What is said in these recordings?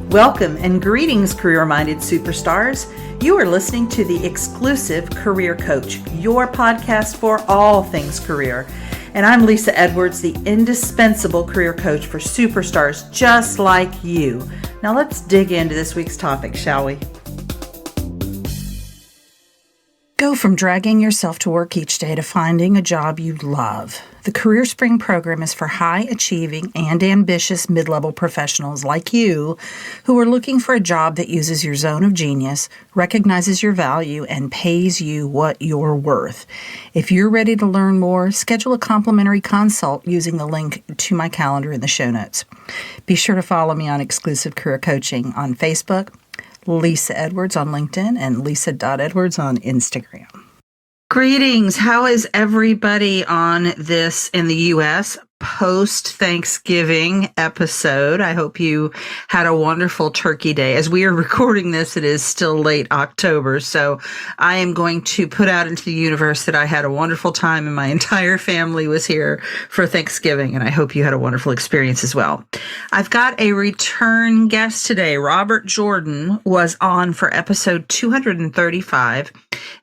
Welcome and greetings, career-minded superstars. You are listening to the exclusive Career Coach, your podcast for all things career. And I'm Lisa Edwards, the indispensable career coach for superstars just like you. Now let's dig into this week's topic, shall we? Go from dragging yourself to work each day to finding a job you love. The Career Spring program is for high-achieving and ambitious mid-level professionals like you who are looking for a job that uses your zone of genius, recognizes your value, and pays you what you're worth. If you're ready to learn more, schedule a complimentary consult using the link to my calendar in the show notes. Be sure to follow me on Exclusive Career Coaching on Facebook, Lisa Edwards on LinkedIn, and Lisa.Edwards on Instagram. Greetings. How is everybody on this in the U.S. post-Thanksgiving episode? I hope you had a wonderful turkey day. As we are recording this, it is still late October, so I am going to put out into the universe that I had a wonderful time and my entire family was here for Thanksgiving, and I hope you had a wonderful experience as well. I've got a return guest today. Robert Jordan was on for episode 235,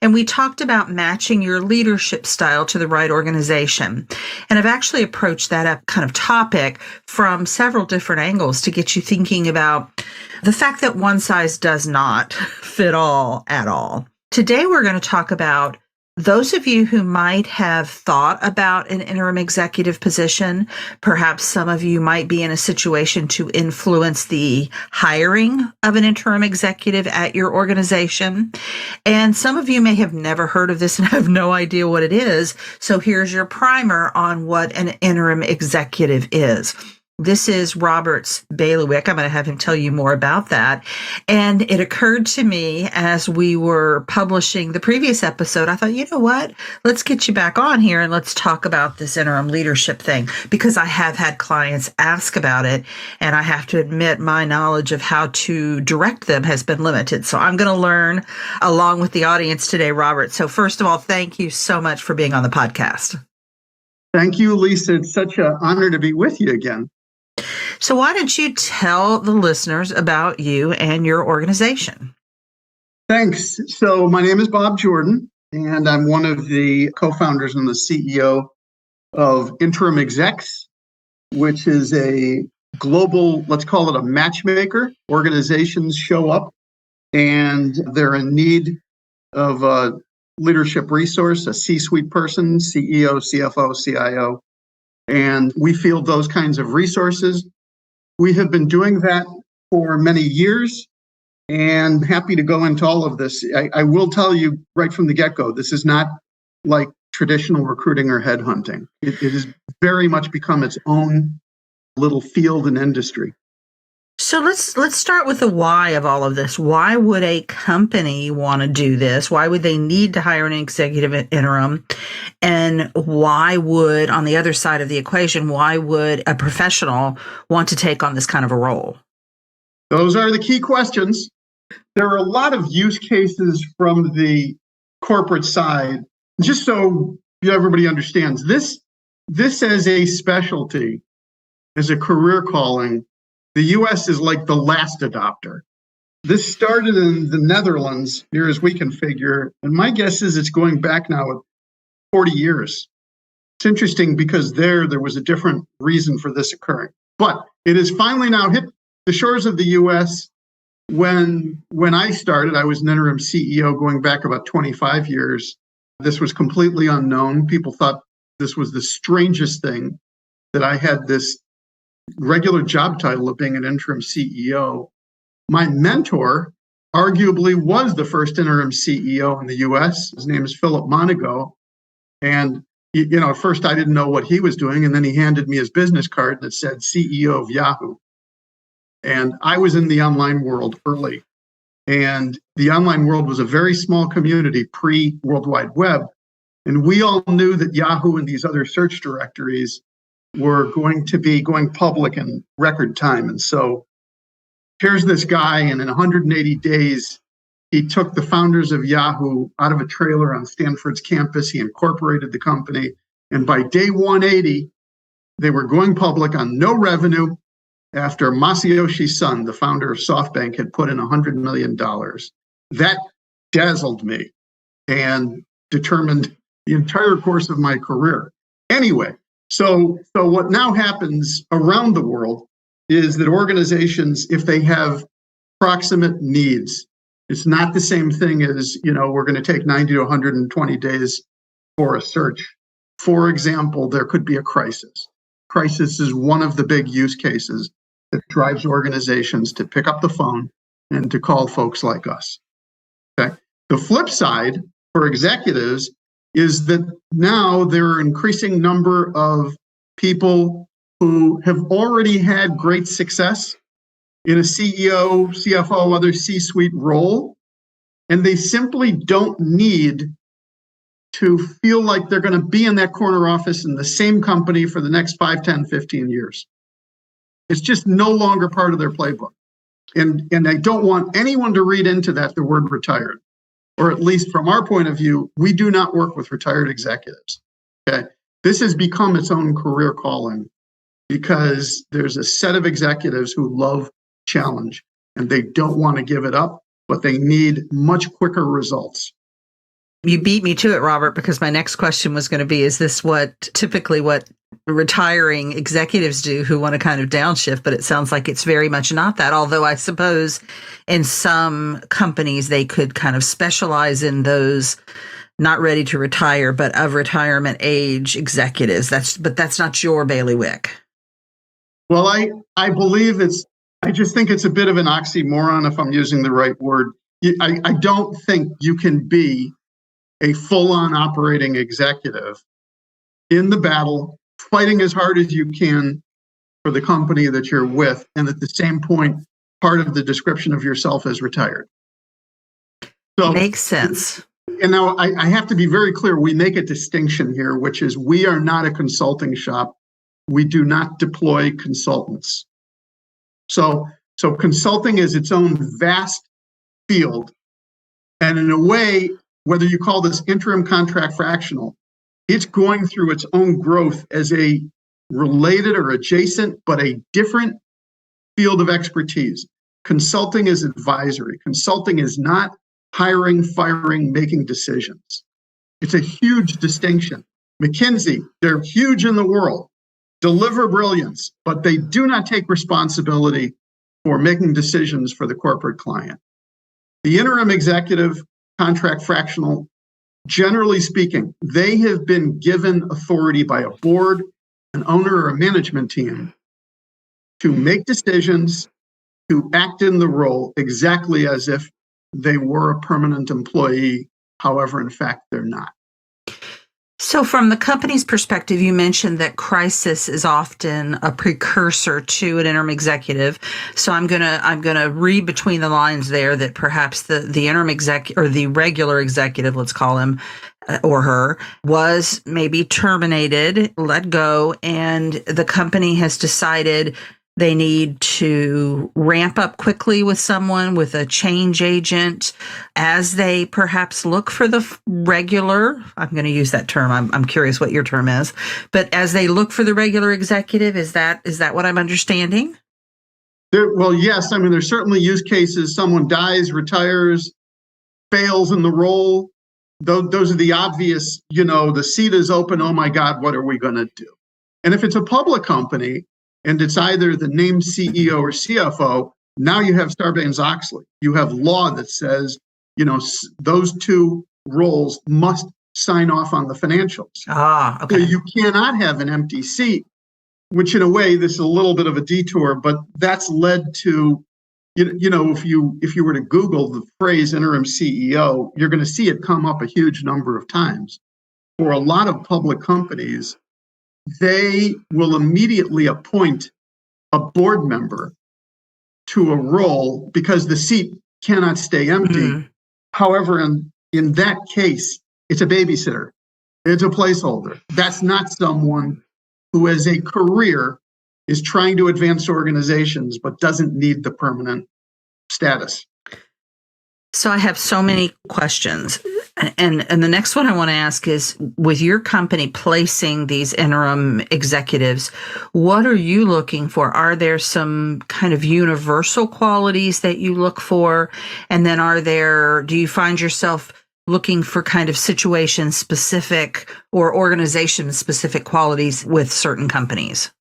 and we talked about matching your leadership style to the right organization. And I've actually approached that kind of topic from several different angles to get you thinking about the fact that one size does not fit all at all. Today, we're going to talk about those of you who might have thought about an interim executive position. Perhaps some of you might be in a situation to influence the hiring of an interim executive at your organization. And some of you may have never heard of this and have no idea what it is. So here's your primer on what an interim executive is. This is Robert's bailiwick. I'm going to have him tell you more about that. And it occurred to me as we were publishing the previous episode, I thought, you know what? Let's get you back on here and let's talk about this interim leadership thing, because I have had clients ask about it. And I have to admit my knowledge of how to direct them has been limited. So I'm going to learn along with the audience today, Robert. So first of all, thank you so much for being on the podcast. Thank you, Lisa. It's such an honor to be with you again. So why don't you tell the listeners about you and your organization? Thanks. So my name is Bob Jordan, and I'm one of the co-founders and the CEO of Interim Execs, which is a global, let's call it a matchmaker. Organizations show up and they're in need of a leadership resource, a C-suite person, CEO, CFO, CIO, and we field those kinds of resources. We have been doing that for many years, and happy to go into all of this. I will tell you right from the get-go, this is not like traditional recruiting or headhunting. It has very much become its own little field and industry. So let's start with the why of all of this. Why would a company want to do this? Why would they need to hire an executive interim? And why would, on the other side of the equation, why would a professional want to take on this kind of a role? Those are the key questions. There are a lot of use cases from the corporate side. Just so everybody understands, this as a specialty, as a career calling, the U.S. is like the last adopter. This started in the Netherlands, near as we can figure, and my guess is it's going back now 40 years. It's interesting because there was a different reason for this occurring. But it has finally now hit the shores of the U.S. When I started, I was an interim CEO going back about 25 years. This was completely unknown. People thought this was the strangest thing, that I had this regular job title of being an interim CEO. My mentor arguably was the first interim CEO in the US. His name is Philip Monago. And, at first I didn't know what he was doing. And then he handed me his business card that said CEO of Yahoo. And I was in the online world early. And the online world was a very small community pre-World Wide Web. And we all knew that Yahoo and these other search directories were going to be going public in record time. And so here's this guy, and in 180 days, he took the founders of Yahoo out of a trailer on Stanford's campus. He incorporated the company. And by day 180, they were going public on no revenue, after Masayoshi Son, the founder of SoftBank, had put in $100 million. That dazzled me and determined the entire course of my career. Anyway, so what now happens around the world is that organizations, if they have proximate needs, it's not the same thing as, we're going to take 90 to 120 days for a search. For example, there could be a crisis. Crisis is one of the big use cases that drives organizations to pick up the phone and to call folks like us. Okay. The flip side for executives is that now there are an increasing number of people who have already had great success in a CEO, CFO, other C-suite role, and they simply don't need to feel like they're going to be in that corner office in the same company for the next 5, 10, 15 years. It's just no longer part of their playbook. And I don't want anyone to read into that the word retired, or at least from our point of view, we do not work with retired executives. Okay, this has become its own career calling because there's a set of executives who love challenge and they don't want to give it up, but they need much quicker results. You beat me to it, Robert, because my next question was going to be, is this typically what retiring executives do who want to kind of downshift? But it sounds like it's very much not that, although I suppose in some companies they could kind of specialize in those not ready to retire, but of retirement age executives. But that's not your bailiwick. Well, I believe I just think it's a bit of an oxymoron, if I'm using the right word. I don't think you can be a full-on operating executive in the battle, fighting as hard as you can for the company that you're with, and at the same point, part of the description of yourself is retired. So makes sense. And now I have to be very clear, we make a distinction here, which is we are not a consulting shop. We do not deploy consultants. So consulting is its own vast field. And in a way, whether you call this interim contract fractional, it's going through its own growth as a related or adjacent, but a different field of expertise. Consulting is advisory. Consulting is not hiring, firing, making decisions. It's a huge distinction. McKinsey, they're huge in the world, deliver brilliance, but they do not take responsibility for making decisions for the corporate client. The interim executive contract fractional, generally speaking, they have been given authority by a board, an owner, or a management team to make decisions, to act in the role exactly as if they were a permanent employee. However, in fact, they're not. So from the company's perspective, you mentioned that crisis is often a precursor to an interim executive. So I'm gonna read between the lines there that perhaps the interim exec or the regular executive, let's call him or her, was maybe terminated, let go, and the company has decided they need to ramp up quickly with someone, with a change agent, as they perhaps look for the regular, I'm going to use that term, I'm curious what your term is, but as they look for the regular executive, is that what I'm understanding? Well, yes. I mean, there's certainly use cases. Someone dies, retires, fails in the role. Those are the obvious, the seat is open. Oh my God, what are we going to do? And if it's a public company, and it's either the named CEO or CFO, now you have Sarbanes-Oxley. You have law that says, those two roles must sign off on the financials. Okay. So you cannot have an empty seat, which in a way, this is a little bit of a detour, but that's led to, if you were to Google the phrase interim CEO, you're going to see it come up a huge number of times. For a lot of public companies, they will immediately appoint a board member to a role because the seat cannot stay empty. Mm-hmm. However, in that case, it's a babysitter. It's a placeholder. That's not someone who as a career is trying to advance organizations but doesn't need the permanent status. So I have so many questions. And the next one I want to ask is, with your company placing these interim executives, what are you looking for? Are there some kind of universal qualities that you look for? And then do you find yourself looking for kind of situation specific or organization specific qualities with certain companies?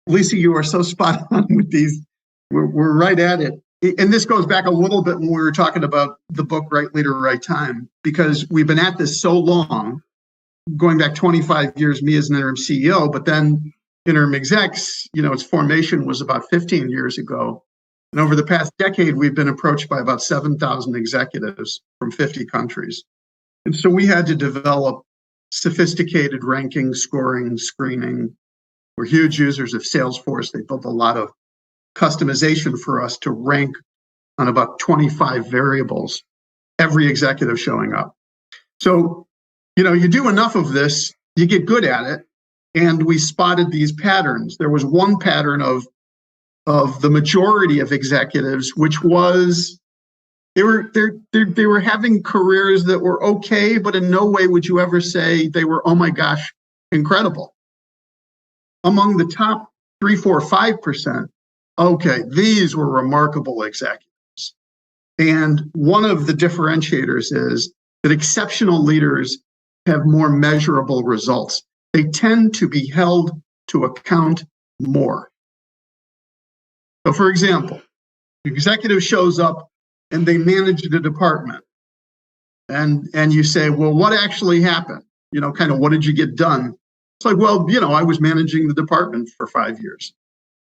Lisa, you are so spot on with these. We're right at it. And this goes back a little bit when we were talking about the book, Right Leader, Right Time, because we've been at this so long, going back 25 years, me as an interim CEO, but then interim execs, its formation was about 15 years ago. And over the past decade, we've been approached by about 7,000 executives from 50 countries. And so we had to develop sophisticated ranking, scoring, screening. We're huge users of Salesforce. They built a lot of customization for us to rank on about 25 variables, every executive showing up. So, you do enough of this, you get good at it. And we spotted these patterns. There was one pattern of the majority of executives, which was they were having careers that were okay, but in no way would you ever say they were, oh my gosh, incredible. Among the top 3, 4, 5%, okay, these were remarkable executives. And one of the differentiators is that exceptional leaders have more measurable results. They tend to be held to account more. So, for example, the executive shows up and they manage the department. And you say, well, what actually happened? Kind of what did you get done? It's like, well, I was managing the department for 5 years.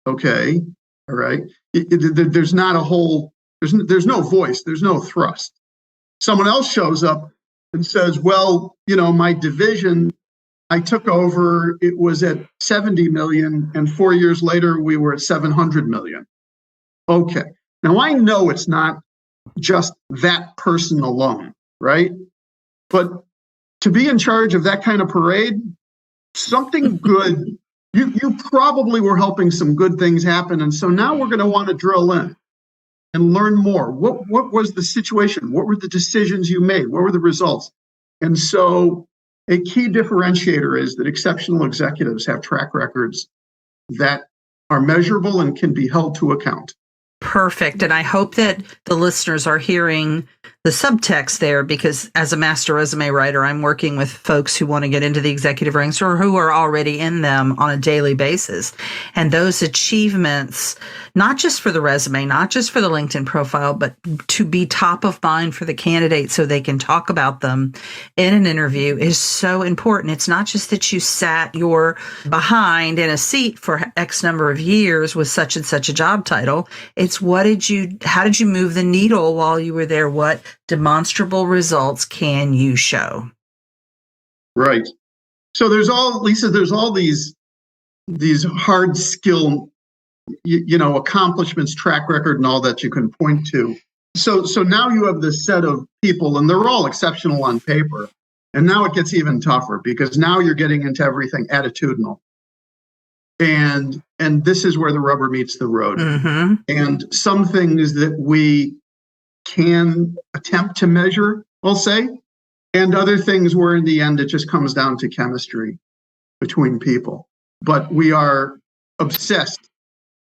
Okay, all right. There's not a whole, there's no voice, there's no thrust. Someone else shows up and says, well, my division, I took over, it was at 70 million, and 4 years later, we were at 700 million. Okay, now I know it's not just that person alone, right? But to be in charge of that kind of parade, something good, you probably were helping some good things happen. And so now we're going to want to drill in and learn more. What was the situation? What were the decisions you made? What were the results? And so a key differentiator is that exceptional executives have track records that are measurable and can be held to account. Perfect. And I hope that the listeners are hearing the subtext there, because as a master resume writer, I'm working with folks who want to get into the executive ranks or who are already in them on a daily basis. And those achievements, not just for the resume, not just for the LinkedIn profile, but to be top of mind for the candidate so they can talk about them in an interview is so important. It's not just that you sat your behind in a seat for X number of years with such and such a job title. It's how did you move the needle while you were there? What demonstrable results can you show? Right. So there's all these hard skill, accomplishments, track record, and all that you can point to. So now you have this set of people, and they're all exceptional on paper. And now it gets even tougher, because now you're getting into everything attitudinal. And this is where the rubber meets the road. Mm-hmm. And some things that we can attempt to measure, we'll say, and other things where in the end it just comes down to chemistry between people. But we are obsessed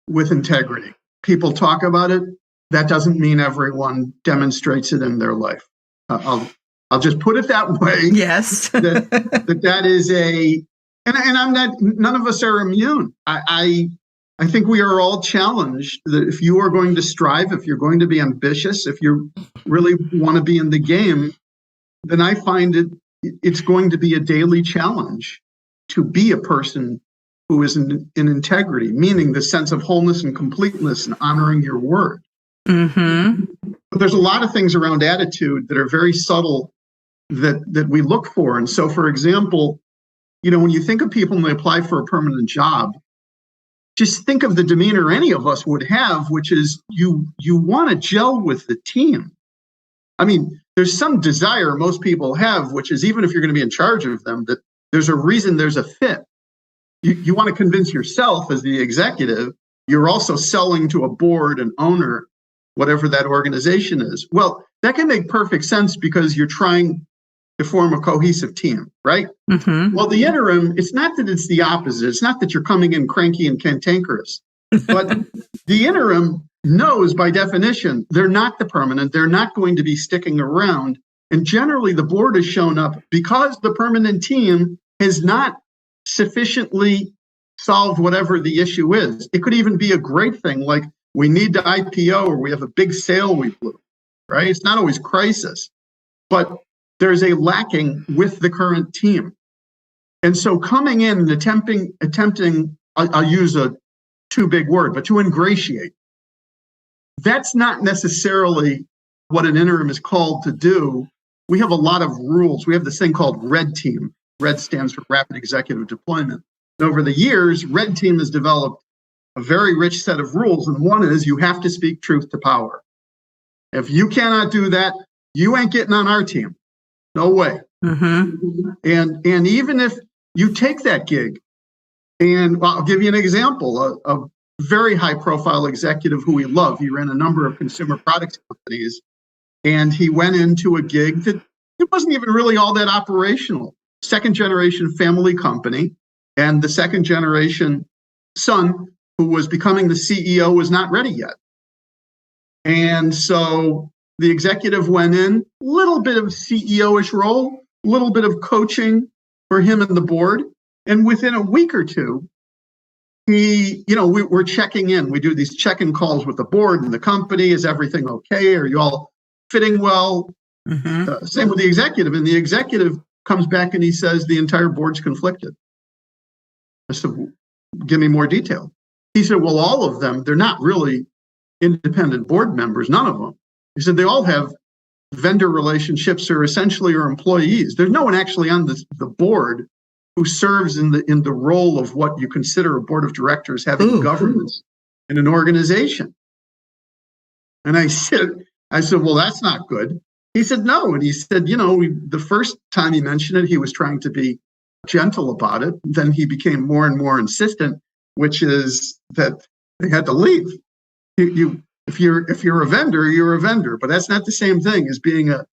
with integrity. People talk about it. That doesn't mean everyone demonstrates it in their life. I'll just put it that way. Yes. that is and I'm not, none of us are immune. I think we are all challenged that if you are going to strive, if you're going to be ambitious, if you really want to be in the game, then I find it's going to be a daily challenge to be a person who is in integrity, meaning the sense of wholeness and completeness and honoring your word. Mm-hmm. But there's a lot of things around attitude that are very subtle that we look for. And so, for example, when you think of people when they apply for a permanent job, just think of the demeanor any of us would have, which is you want to gel with the team. I mean, there's some desire most people have, which is even if you're going to be in charge of them, that there's a reason there's a fit. You want to convince yourself as the executive, you're also selling to a board and owner whatever that organization is. Well, that can make perfect sense because you're trying to form a cohesive team, right? Mm-hmm. Well, the interim, it's not that it's the opposite. It's not that you're coming in cranky and cantankerous, but the interim knows by definition they're not the permanent. They're not going to be sticking around. And generally, the board has shown up because the permanent team has not sufficiently solved whatever the issue is. It could even be a great thing, like we need to IPO or we have a big sale we blew, right? It's not always crisis, but there's a lacking with the current team. And so coming in and attempting, I'll use a too big word, but to ingratiate, that's not necessarily what an interim is called to do. We have a lot of rules. We have this thing called Red Team. Red stands for Rapid Executive Deployment. And over the years, Red Team has developed a very rich set of rules. And one is you have to speak truth to power. If you cannot do that, you ain't getting on our team. No way. Mm-hmm. And even if you take that gig, and well, I'll give you an example, a very high profile executive who we love. He ran a number of consumer products companies, and he went into a gig that it wasn't even really all that operational. Second generation family company, and the second generation son who was becoming the CEO was not ready yet. And so the executive went in, a little bit of CEO-ish role, a little bit of coaching for him and the board. And within a week or two, we're checking in. We do these check-in calls with the board and the company. Is everything okay? Are you all fitting well? Mm-hmm. Same with the executive. And the executive comes back and he says the entire board's conflicted. I said, well, give me more detail. He said, well, all of them, they're not really independent board members, none of them. He said, they all have vendor relationships or essentially are employees. There's no one actually on the board who serves in the role of what you consider a board of directors having governance in an organization. And I said, well, that's not good. He said, no. And he said, the first time he mentioned it, he was trying to be gentle about it. Then he became more and more insistent, which is that they had to leave. If you're a vendor, you're a vendor, but that's not the same thing as being a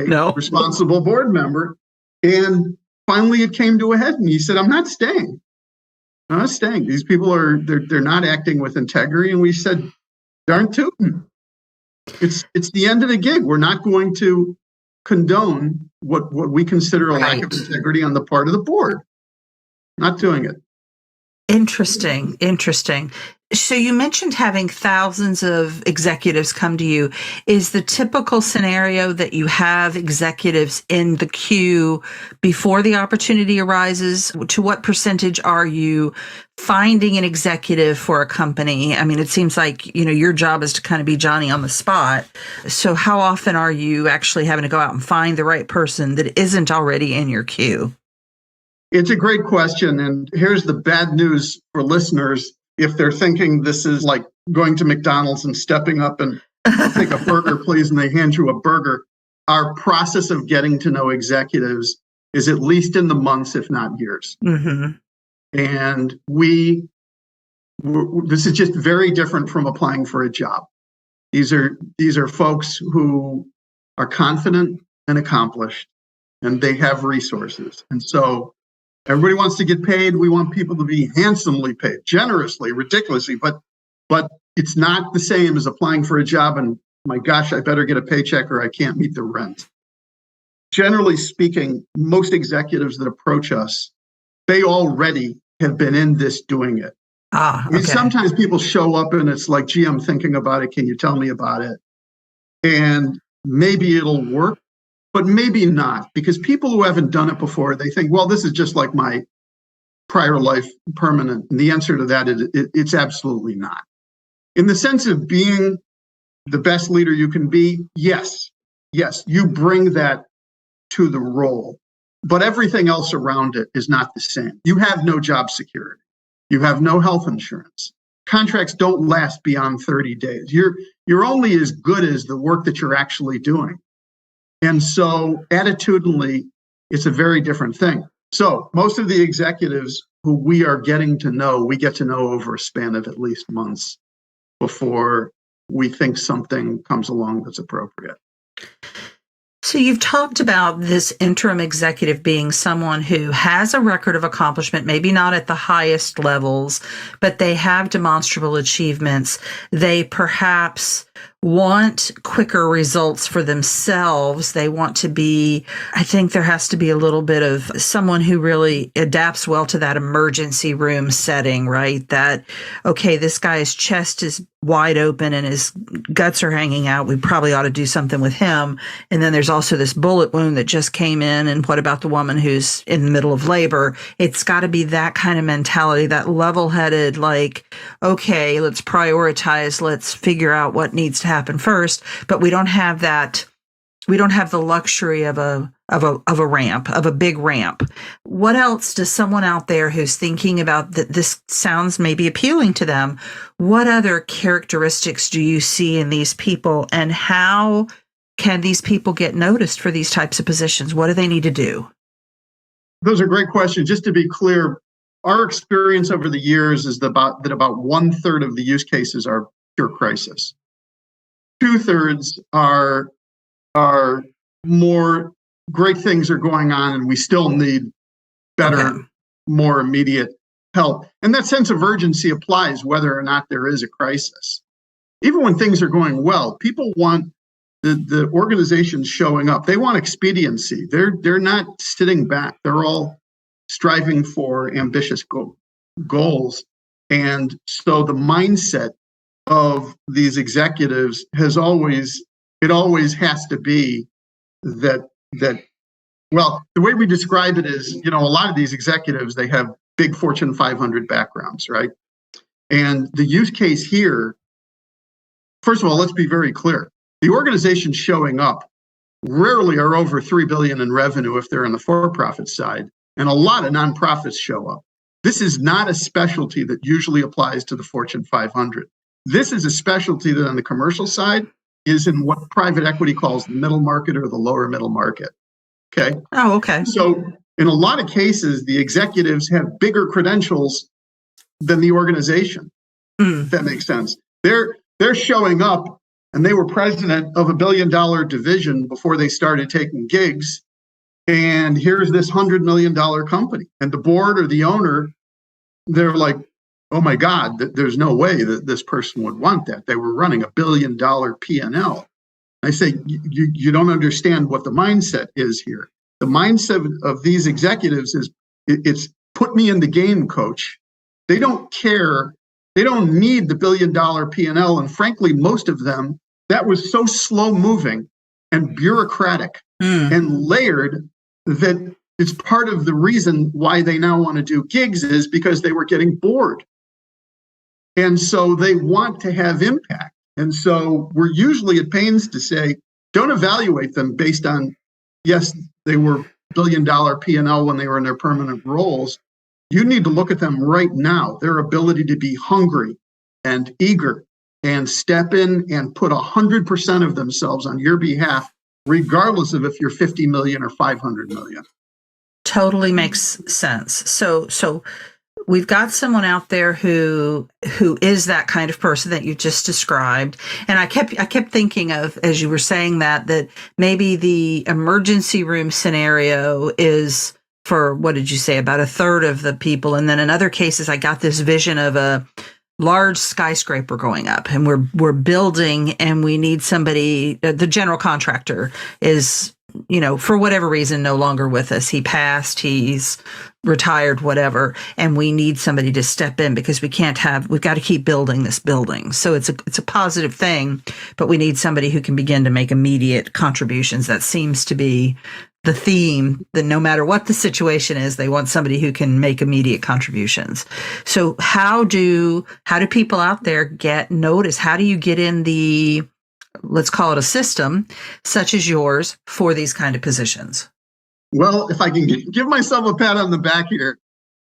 No. responsible board member. And finally, it came to a head, and he said, "I'm not staying. I'm not staying. These people they're not acting with integrity." And we said, "Darn tootin'. It's the end of the gig. We're not going to condone what we consider a lack of integrity on the part of the board. Not doing it." Interesting. So you mentioned having thousands of executives come to you. Is the typical scenario that you have executives in the queue before the opportunity arises? To what percentage are you finding an executive for a company? I mean, it seems like, your job is to kind of be Johnny on the spot. So how often are you actually having to go out and find the right person that isn't already in your queue? It's a great question. And here's the bad news for listeners. If they're thinking this is like going to McDonald's and stepping up and I'll take a burger, please, and they hand you a burger, our process of getting to know executives is at least in the months, if not years. Mm-hmm. And this is just very different from applying for a job. These are folks who are confident and accomplished, and they have resources. And so everybody wants to get paid. We want people to be handsomely paid, generously, ridiculously, but it's not the same as applying for a job and, my gosh, I better get a paycheck or I can't meet the rent. Generally speaking, most executives that approach us, they already have been in this doing it. Okay. I mean, sometimes people show up and it's like, gee, I'm thinking about it. Can you tell me about it? And maybe it'll work. But maybe not, because people who haven't done it before, they think, well, this is just like my prior life permanent. And the answer to that is it's absolutely not. In the sense of being the best leader you can be, yes, you bring that to the role. But everything else around it is not the same. You have no job security. You have no health insurance. Contracts don't last beyond 30 days. You're only as good as the work that you're actually doing. And so attitudinally, it's a very different thing. So most of the executives who we are getting to know, we get to know over a span of at least months before we think something comes along that's appropriate. So you've talked about this interim executive being someone who has a record of accomplishment, maybe not at the highest levels, but they have demonstrable achievements. They perhaps want quicker results for themselves. They want to be, I think there has to be a little bit of someone who really adapts well to that emergency room setting, right? That, okay, this guy's chest is wide open and his guts are hanging out. We probably ought to do something with him. And then there's also this bullet wound that just came in. And what about the woman who's in the middle of labor? It's got to be that kind of mentality, that level-headed, like, okay, let's prioritize, let's figure out what needs to happen first. But we don't have that. We don't have the luxury of a ramp, of a big ramp. What else does someone out there who's thinking about that this sounds maybe appealing to them? What other characteristics do you see in these people, and how can these people get noticed for these types of positions? What do they need to do? Those are great questions. Just to be clear, our experience over the years is that about 1/3 of the use cases are pure crisis. 2/3 are more great things are going on and we still need better, more immediate help. And that sense of urgency applies whether or not there is a crisis. Even when things are going well, people want the organization showing up. They want expediency. They're not sitting back. They're all striving for ambitious goals. And so the mindset of these executives always has to be that well, the way we describe it is, a lot of these executives, they have big Fortune 500 backgrounds, right? And the use case here, first of all, let's be very clear. The organizations showing up rarely are over $3 billion in revenue if they're in the for-profit side, and a lot of nonprofits show up. This is not a specialty that usually applies to the Fortune 500. This is a specialty that on the commercial side is in what private equity calls the middle market or the lower middle market. Okay. Oh, okay. So in a lot of cases, the executives have bigger credentials than the organization. If that makes sense. They're showing up, and they were president of $1 billion division before they started taking gigs. And here's this $100 million company, and the board or the owner, they're like, oh my God, there's no way that this person would want that. They were running $1 billion P&L. I say, you don't understand what the mindset is here. The mindset of these executives is, it's put me in the game, coach. They don't care. They don't need the $1 billion P&L. And frankly, most of them, that was so slow moving and bureaucratic and layered that it's part of the reason why they now want to do gigs is because they were getting bored. And so they want to have impact. And so we're usually at pains to say, don't evaluate them based on, yes, they were $1 billion P&L when they were in their permanent roles. You need to look at them right now, their ability to be hungry and eager and step in and put 100% of themselves on your behalf, regardless of if you're 50 million or 500 million. Totally makes sense. So we've got someone out there who is that kind of person that you just described. And I kept thinking of, as you were saying that maybe the emergency room scenario is for, what did you say, about 1/3 of the people. And then in other cases, I got this vision of a large skyscraper going up, and we're building, and we need somebody, the general contractor is, for whatever reason, no longer with us. He passed, he's retired, whatever. And we need somebody to step in because we've got to keep building this building. So it's a positive thing, but we need somebody who can begin to make immediate contributions. That seems to be the theme, that no matter what the situation is, they want somebody who can make immediate contributions. So how do people out there get noticed? How do you get in the, let's call it a system such as yours for these kind of positions? Well, if I can give myself a pat on the back here,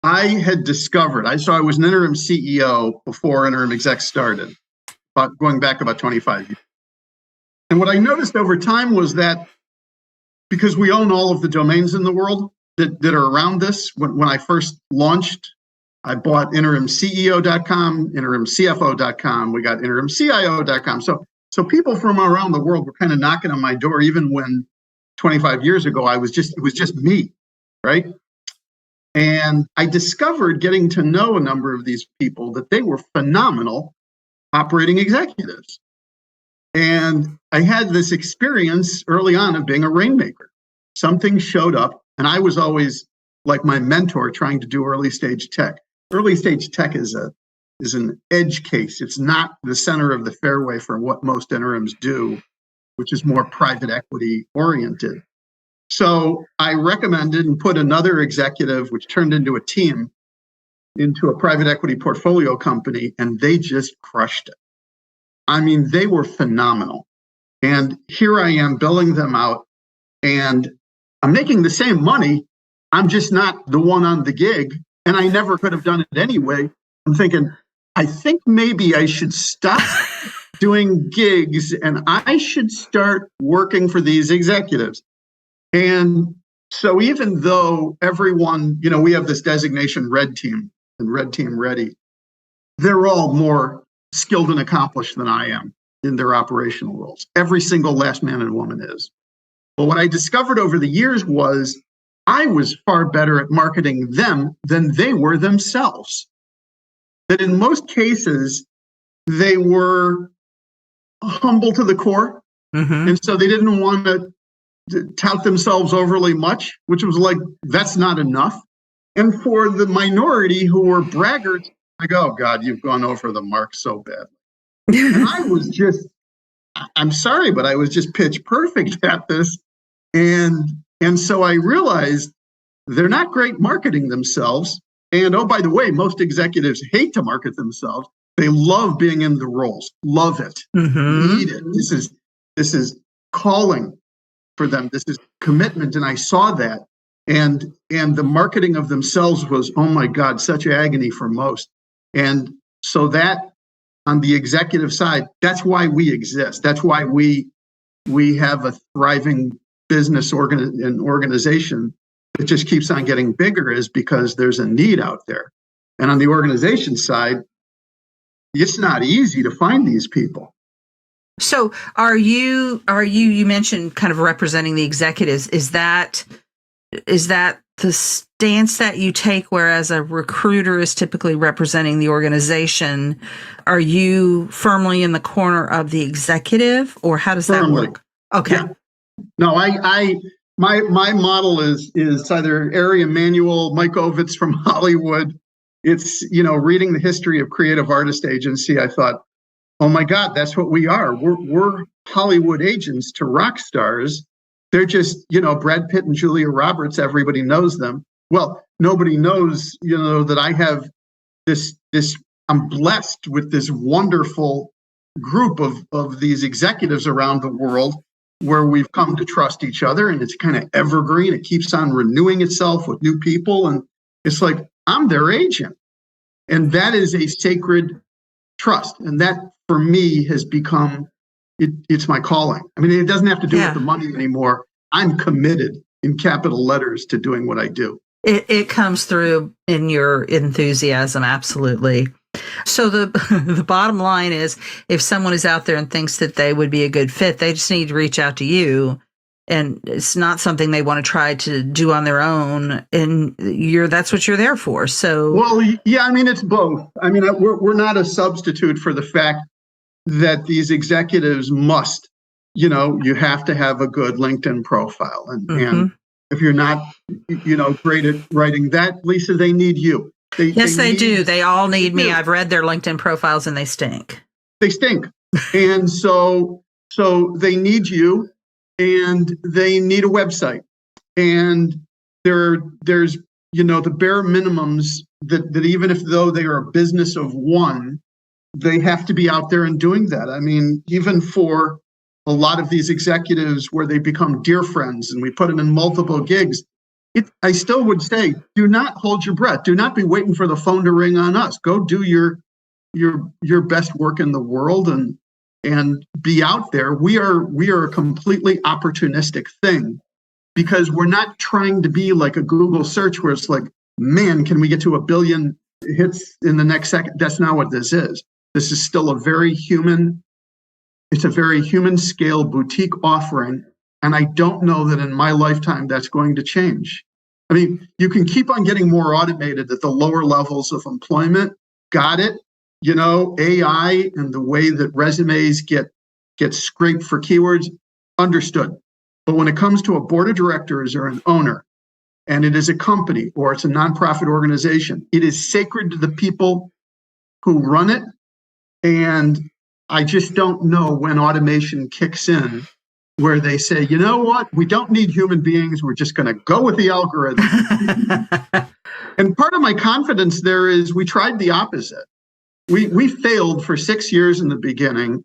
I had discovered, I was an interim CEO before interim exec started, going back about 25 years. And what I noticed over time was that because we own all of the domains in the world that are around this, when I first launched I bought interimceo.com, interimcfo.com. We got interimcio.com. So people from around the world were kind of knocking on my door, even when 25 years ago, it was just me, right? And I discovered, getting to know a number of these people, that they were phenomenal operating executives. And I had this experience early on of being a rainmaker. Something showed up, and I was always, like my mentor, trying to do early stage tech. Early stage tech is an edge case. It's not the center of the fairway for what most interims do, which is more private equity oriented. So I recommended and put another executive, which turned into a team, into a private equity portfolio company, and they just crushed it. I mean, they were phenomenal. And here I am billing them out, and I'm making the same money. I'm just not the one on the gig, and I never could have done it anyway. I'm thinking, I think maybe I should stop doing gigs and I should start working for these executives. And so even though everyone, we have this designation red team and red team ready, they're all more skilled and accomplished than I am in their operational roles. Every single last man and woman is. But what I discovered over the years was I was far better at marketing them than they were themselves. That in most cases, they were humble to the core. Mm-hmm. And so they didn't want to tout themselves overly much, which was like, that's not enough. And for the minority who were braggarts, like, oh God, you've gone over the mark so bad. And I was just, I'm sorry, but I was just pitch perfect at this. And so I realized they're not great marketing themselves. And oh, by the way, most executives hate to market themselves. They love being in the roles, love it, need it. This is calling for them. This is commitment. And I saw that. And the marketing of themselves was, oh my God, such agony for most. And so that on the executive side, that's why we exist. That's why we have a thriving business organization that just keeps on getting bigger, is because there's a need out there. And on the organization side, it's not easy to find these people. So are you mentioned kind of representing the executives. Is that the stance that you take, whereas a recruiter is typically representing the organization? Are you firmly in the corner of the executive, or how does that work? Okay. Yeah. No, my model is either Ari Emanuel, Mike Ovitz from Hollywood. It's, reading the history of creative artist agency, I thought, oh my God, that's what we are. We're Hollywood agents to rock stars. They're just, Brad Pitt and Julia Roberts, everybody knows them. Well, nobody knows, that I have this, I'm blessed with this wonderful group of these executives around the world where we've come to trust each other, and it's kind of evergreen. It keeps on renewing itself with new people. And it's like, I'm their agent. And that is a sacred trust. And that for me has become, it's my calling. I mean, it doesn't have to do with the money anymore. I'm committed in capital letters to doing what I do. It comes through in your enthusiasm. Absolutely. So the bottom line is, if someone is out there and thinks that they would be a good fit, they just need to reach out to you. And it's not something they want to try to do on their own. And that's what you're there for. So, well, yeah, I mean, it's both. I mean, we're not a substitute for the fact that these executives must, you have to have a good LinkedIn profile. And if you're not, great at writing that, Lisa, they need you. They do. They all need me. I've read their LinkedIn profiles and they stink. They stink. And so they need you, and they need a website. And there's, the bare minimums that even if though they are a business of one, they have to be out there and doing that. I mean, even for a lot of these executives where they become dear friends and we put them in multiple gigs, I still would say, do not hold your breath. Do not be waiting for the phone to ring on us. Go do your best work in the world and be out there. We are a completely opportunistic thing, because we're not trying to be like a Google search where it's like, man, can we get to 1 billion hits in the next second. That's not what this is. This is still it's a very human scale boutique offering. And I don't know that in my lifetime that's going to change. I mean, you can keep on getting more automated at the lower levels of employment. Got it. AI and the way that resumes get scraped for keywords, understood. But when it comes to a board of directors or an owner, and it is a company or it's a nonprofit organization, it is sacred to the people who run it. And I just don't know when automation kicks in where they say, you know what, we don't need human beings. We're just going to go with the algorithm. And part of my confidence there is we tried the opposite. We failed for 6 years in the beginning.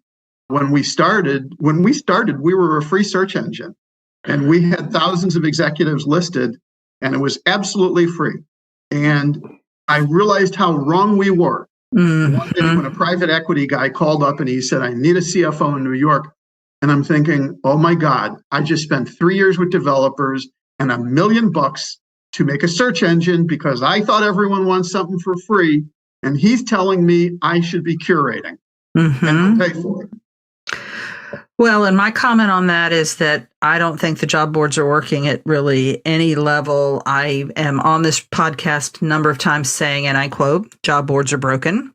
When we started, we were a free search engine and we had thousands of executives listed and it was absolutely free. And I realized how wrong we were. Mm-hmm. One day when a private equity guy called up and he said, I need a CFO in New York. And I'm thinking, oh my God, I just spent 3 years with developers and $1 million to make a search engine because I thought everyone wants something for free. And he's telling me I should be curating and pay for it. Well, and my comment on that is that I don't think the job boards are working at really any level. I am on this podcast a number of times saying, and I quote, job boards are broken.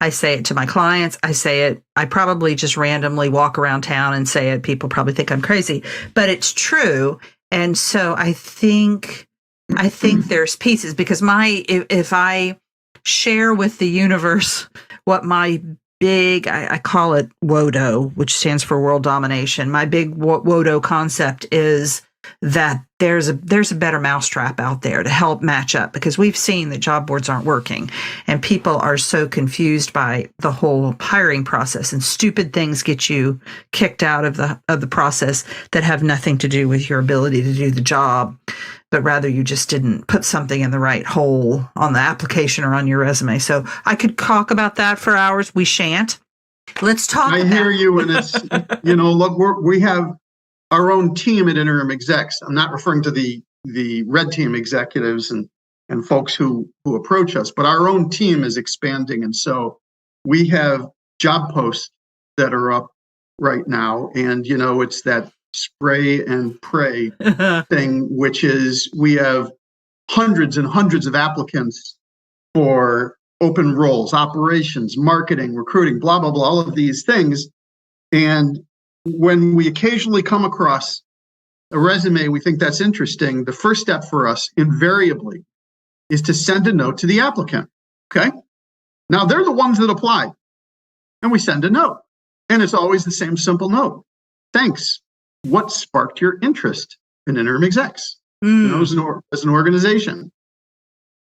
I say it to my clients. I probably just randomly walk around town and say it. People probably think I'm crazy, but it's true. And so I think there's pieces because if I share with the universe what my big, I call it WODO, which stands for world domination. My big WODO concept is that there's a better mousetrap out there to help match up because we've seen that job boards aren't working and people are so confused by the whole hiring process and stupid things get you kicked out of the process that have nothing to do with your ability to do the job, but rather you just didn't put something in the right hole on the application or on your resume. So I could talk about that for hours. We shan't. Let's talk. I hear you. And it's, look, we have our own team at Interim Execs. I'm not referring to the red team executives and folks who approach us, but our own team is expanding. And so we have job posts that are up right now. And, it's that spray and pray thing, which is we have hundreds and hundreds of applicants for open roles, operations, marketing, recruiting, blah, blah, blah, all of these things. And when we occasionally come across a resume, we think that's interesting. The first step for us invariably is to send a note to the applicant. Okay. Now they're the ones that apply and we send a note and it's always the same simple note. Thanks. What sparked your interest in Interim Execs? As an organization?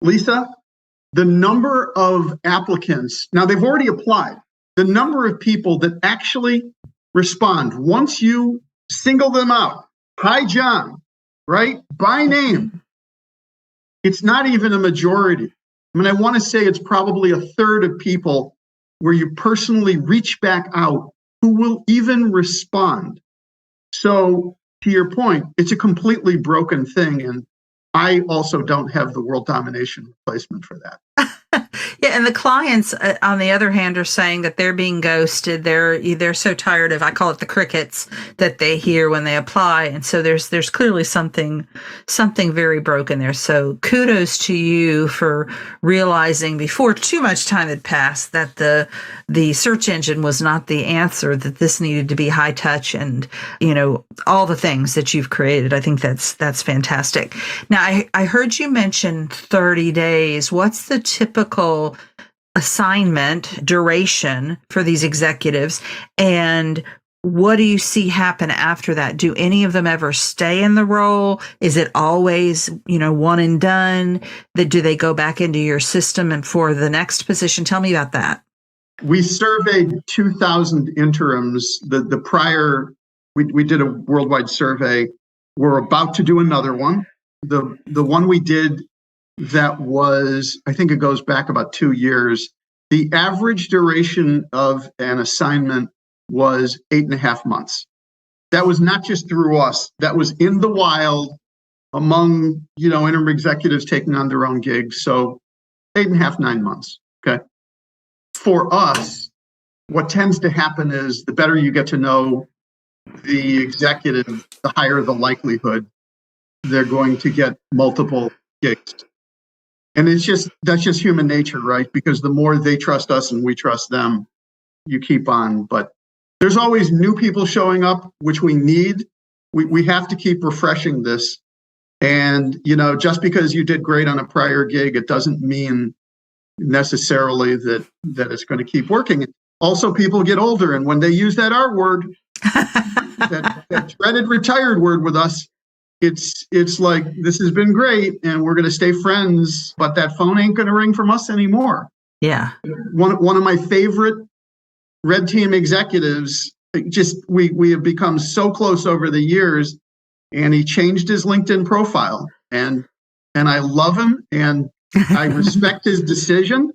Lisa, the number of applicants, now they've already applied, the number of people that actually respond, once you single them out, hi, John, right, by name, it's not even a majority. I mean, I want to say it's probably a third of people where you personally reach back out who will even respond. So to your point, it's a completely broken thing. And I also don't have the world domination replacement for that. Yeah, and the clients, on the other hand, are saying that they're being ghosted. They're so tired of, I call it the crickets that they hear when they apply, and so there's clearly something very broken there. So kudos to you for realizing before too much time had passed that the search engine was not the answer. That this needed to be high touch, and all the things that you've created. I think that's fantastic. Now I heard you mention 30 days. What's the typical assignment duration for these executives, and what do you see happen after that? Do any of them ever stay in the role? Is it always, one and done? Do they go back into your system and for the next position? Tell me about that. We surveyed 2,000 interims. The prior, we did a worldwide survey. We're about to do another one. The one we did that was, I think it goes back about 2 years. The average duration of an assignment was 8.5 months. That was not just through us. That was in the wild among, interim executives taking on their own gigs. So 8.5, 9 months. Okay. For us, what tends to happen is the better you get to know the executive, the higher the likelihood they're going to get multiple gigs. And that's just human nature, right? Because the more they trust us and we trust them, you keep on. But there's always new people showing up, which we need. We have to keep refreshing this. And, just because you did great on a prior gig, it doesn't mean necessarily that it's going to keep working. Also, people get older, and when they use that R word, that dreaded retired word with us, it's like, this has been great and we're going to stay friends, but that phone ain't going to ring from us anymore. Yeah. One of my favorite Red Team executives, we have become so close over the years, and he changed his LinkedIn profile, and I love him and I respect his decision.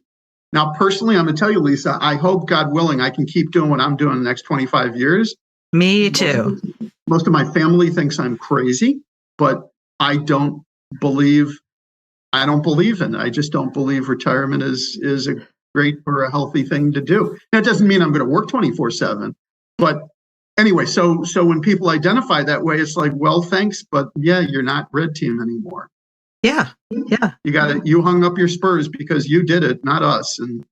Now, personally, I'm going to tell you, Lisa, I hope, God willing, I can keep doing what I'm doing the next 25 years. Me too. Most of my family thinks I'm crazy, but I don't believe in it. I just don't believe retirement is a great or a healthy thing to do. That doesn't mean I'm going to work 24/7, but anyway, so when people identify that way, it's like, well, thanks, but yeah, you're not Red Team anymore. Yeah. Yeah. You hung up your spurs because you did it, not us. And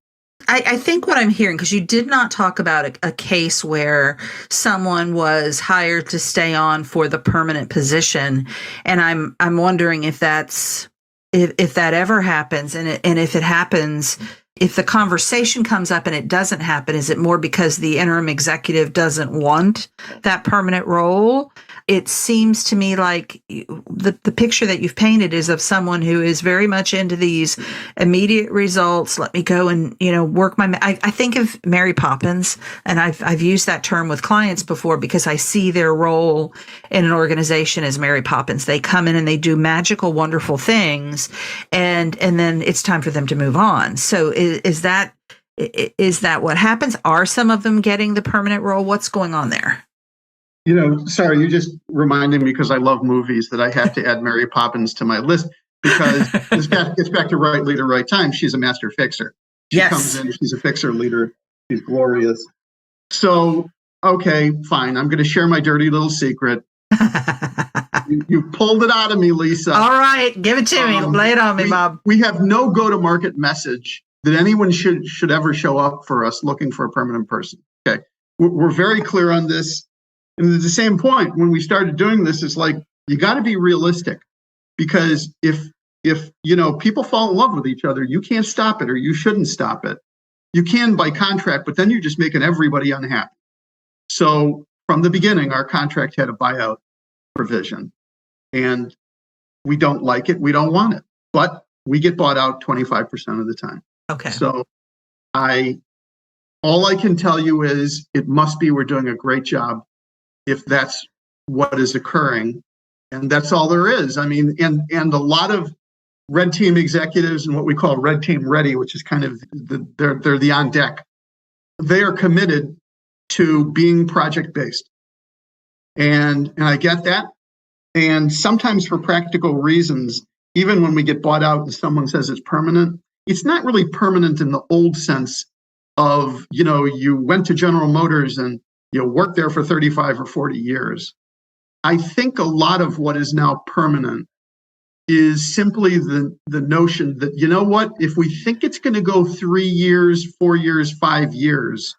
I think what I'm hearing, because you did not talk about a case where someone was hired to stay on for the permanent position, and I'm wondering if that ever happens, and if it happens, if the conversation comes up and it doesn't happen, is it more because the interim executive doesn't want that permanent role? It seems to me like the picture that you've painted is of someone who is very much into these immediate results. Let me go and, work I think of Mary Poppins, and I've used that term with clients before because I see their role in an organization as Mary Poppins. They come in and they do magical, wonderful things, and then it's time for them to move on. So is that what happens? Are some of them getting the permanent role? What's going on there? Sorry, you just reminded me, because I love movies, that I have to add Mary Poppins to my list, because this gets back to right leader, right time. She's a master fixer. She comes in, she's a fixer leader. She's glorious. So, okay, fine. I'm going to share my dirty little secret. You pulled it out of me, Lisa. All right, give it to me. Lay it on me, Bob. We have no go-to-market message that anyone should ever show up for us looking for a permanent person. Okay, we're very clear on this. And at the same point, when we started doing this, it's like, you got to be realistic, because if people fall in love with each other, you can't stop it, or you shouldn't stop it. You can by contract, but then you're just making everybody unhappy. So from the beginning, our contract had a buyout provision, and we don't like it. We don't want it, but we get bought out 25% of the time. Okay. So all I can tell you is, it must be we're doing a great job if that's what is occurring. And that's all there is. I mean, and a lot of Red Team executives and what we call Red Team Ready, which is kind of they're the on deck. They are committed to being project based. And I get that. And sometimes, for practical reasons, even when we get bought out and someone says it's permanent, it's not really permanent in the old sense of, you went to General Motors and you worked there for 35 or 40 years. I think a lot of what is now permanent is simply the notion that, if we think it's going to go 3 years, 4 years, 5 years,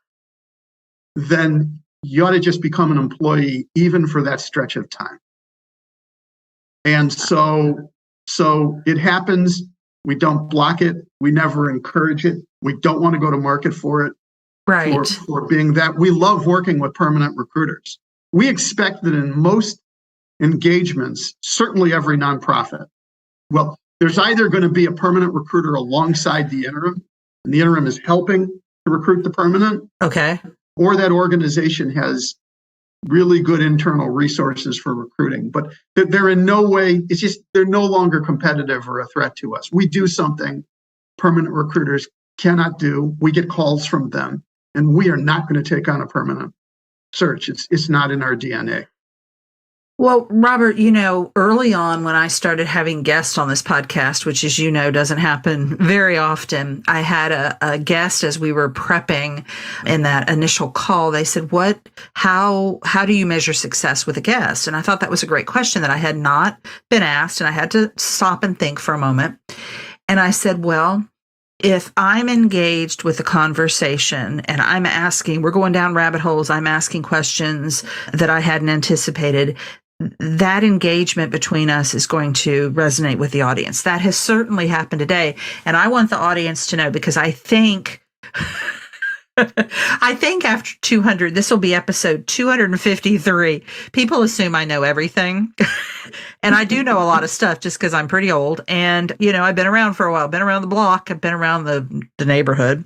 then you ought to just become an employee even for that stretch of time. And so it happens. We don't block it. We never encourage it. We don't want to go to market for it. Right. For being that. We love working with permanent recruiters. We expect that in most engagements, certainly every nonprofit, well, there's either going to be a permanent recruiter alongside the interim, and the interim is helping to recruit the permanent. Okay. Or that organization has really good internal resources for recruiting. But they're in no way, it's just, they're no longer competitive or a threat to us. We do something permanent recruiters cannot do. We get calls from them, and we are not going to take on a permanent search. It's not in our DNA. Well, Robert, early on when I started having guests on this podcast, which, as you know, doesn't happen very often, I had a guest as we were prepping in that initial call. They said, how do you measure success with a guest? And I thought that was a great question that I had not been asked. And I had to stop and think for a moment. And I said, well, if I'm engaged with a conversation and we're going down rabbit holes, I'm asking questions that I hadn't anticipated, that engagement between us is going to resonate with the audience. That has certainly happened today. And I want the audience to know, because I think after 200, this will be episode 253. People assume I know everything. And I do know a lot of stuff just because I'm pretty old. And, I've been around for a while, been around the block, I've been around the neighborhood.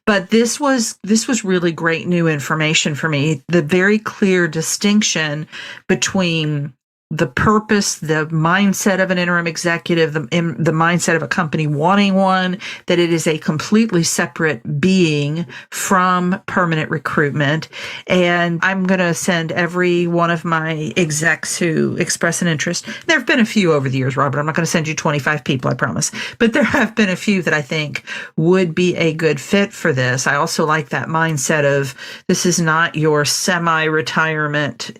But this was really great new information for me. The very clear distinction between the purpose, the mindset of an interim executive, the mindset of a company wanting one, that it is a completely separate being from permanent recruitment. And I'm going to send every one of my execs who express an interest. There have been a few over the years, Robert. I'm not going to send you 25 people, I promise. But there have been a few that I think would be a good fit for this. I also like that mindset of, this is not your semi-retirement,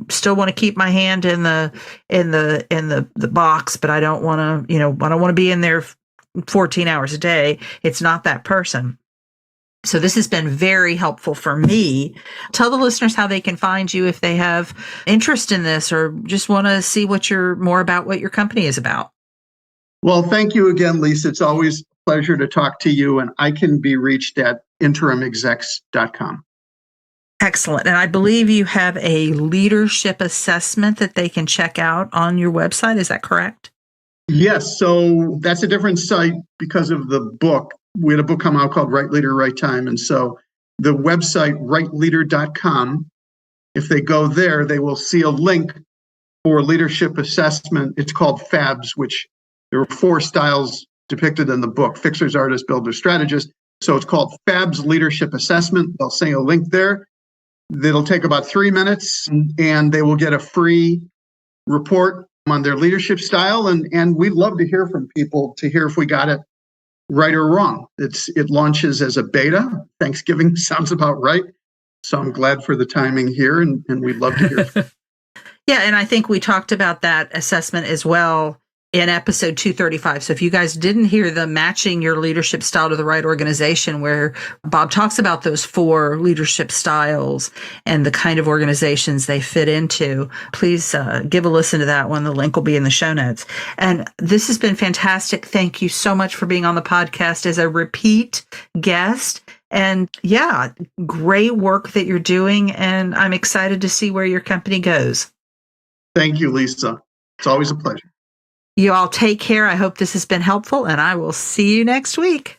still want to keep my hand in the box, but I don't want to, I don't want to be in there 14 hours a day. It's not that person. So this has been very helpful for me. Tell the listeners how they can find you if they have interest in this or just want to see more about what your company is about. Well, thank you again, Lisa. It's always a pleasure to talk to you, and I can be reached at interimexecs.com. Excellent. And I believe you have a leadership assessment that they can check out on your website. Is that correct? Yes. So that's a different site because of the book. We had a book come out called Right Leader, Right Time. And so the website, rightleader.com, if they go there, they will see a link for leadership assessment. It's called FABS, which there are 4 styles depicted in the book: fixers, artists, builders, strategists. So it's called FABS Leadership Assessment. They'll say a link there. It'll take about 3 minutes, and they will get a free report on their leadership style. And we'd love to hear from people to hear if we got it right or wrong. It launches as a beta. Thanksgiving sounds about right. So I'm glad for the timing here, and we'd love to hear from you. Yeah, and I think we talked about that assessment as well in episode 235. So if you guys didn't hear the matching your leadership style to the right organization, where Bob talks about those 4 leadership styles and the kind of organizations they fit into, please give a listen to that one. The link will be in the show notes. And this has been fantastic. Thank you so much for being on the podcast as a repeat guest. And yeah, great work that you're doing. And I'm excited to see where your company goes. Thank you, Lisa. It's always a pleasure. You all take care. I hope this has been helpful, and I will see you next week.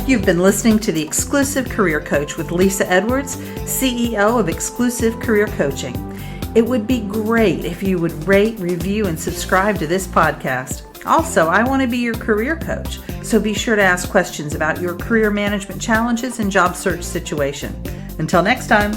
You've been listening to The Exclusive Career Coach with Lisa Edwards, CEO of Exclusive Career Coaching. It would be great if you would rate, review, and subscribe to this podcast. Also, I want to be your career coach, so be sure to ask questions about your career management challenges and job search situation. Until next time.